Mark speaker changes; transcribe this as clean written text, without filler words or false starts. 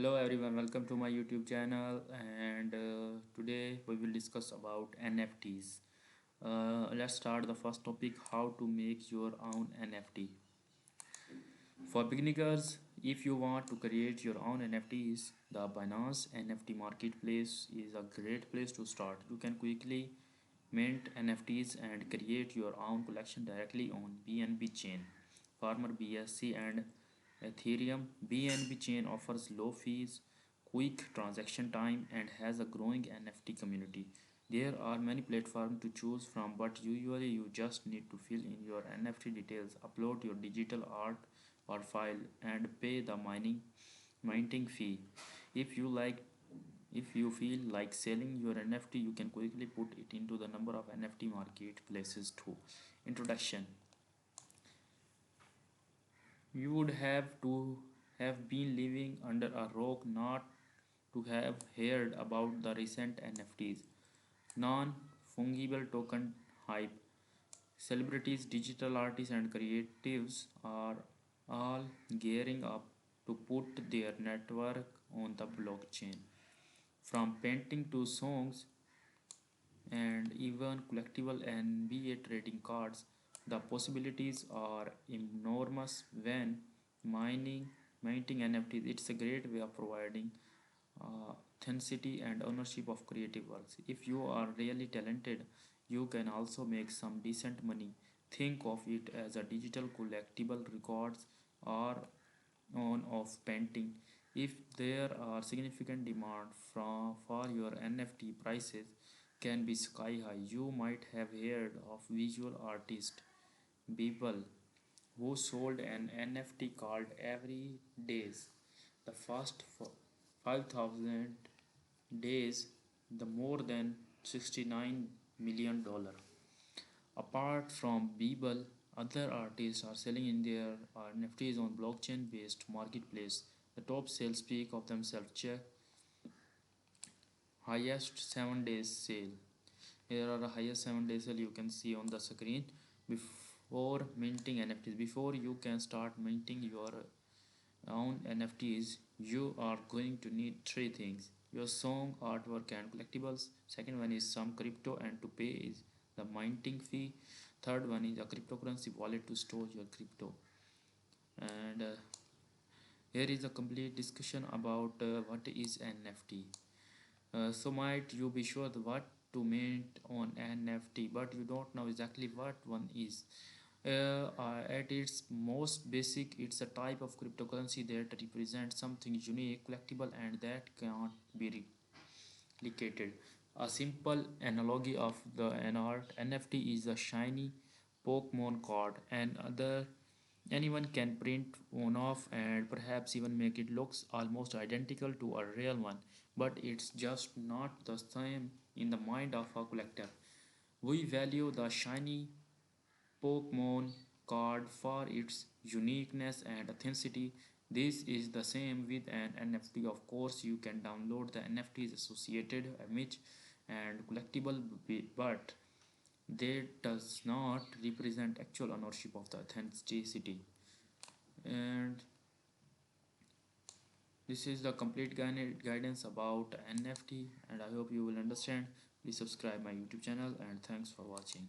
Speaker 1: Hello everyone, welcome to my YouTube channel and today we will discuss about NFTs. Let's start the first topic, how to make your own NFT. For beginners, if you want to create your own NFTs, the Binance NFT marketplace is a great place to start. You can quickly mint NFTs and create your own collection directly on BNB chain, former BSC and Ethereum. BNB chain offers low fees, quick transaction time, and has a growing NFT community. There are many platforms to choose from, but usually you just need to fill in your NFT details, upload your digital art or file, and pay the minting fee. If you like if you feel like selling your NFT, you can quickly put it into the number of NFT marketplaces too. Introduction. You would have to have been living under a rock not to have heard about the recent NFTs. Non fungible token hype. Celebrities, digital artists, and creatives are all gearing up to put their network on the blockchain. From painting to songs and even collectible NBA trading cards, the possibilities are enormous when mining minting NFTs. It's a great way of providing authenticity and ownership of creative works. If you are really talented, you can also make some decent money. Think of it as a digital collectible records or on of painting. If there are significant demand for your NFT, prices can be sky high. You might have heard of visual artist people who sold an NFT called Every Days. The first 5,000 days, the more than $69 million. Apart from Beeple, other artists are selling in their NFTs on blockchain-based marketplace. The top sales speak of themselves. Check highest 7 days sale. Here are the highest 7 days sale you can see on the screen. Before minting NFTs, before you can start minting your own NFTs, you are going to need three things: your song, artwork, and collectibles. Second one is some crypto, and to pay is the minting fee. Third one is a cryptocurrency wallet to store your crypto. And here is a complete discussion about what is NFT. So might you be sure what to mint on NFT, but you don't know exactly what one is. At its most basic, it's a type of cryptocurrency that represents something unique, collectible, and that cannot be replicated. A simple analogy of the an art NFT is a shiny Pokemon card, and other anyone can print one off and perhaps even make it looks almost identical to a real one, but it's just not the same in the mind of a collector. We value the shiny Pokemon card for its uniqueness and authenticity. This is the same with an NFT. Of course, you can download the NFTs associated image and collectible, but they does not represent actual ownership of the authenticity. And this is the complete guidance about NFT, and I hope you will understand. Please subscribe my YouTube channel, and thanks for watching.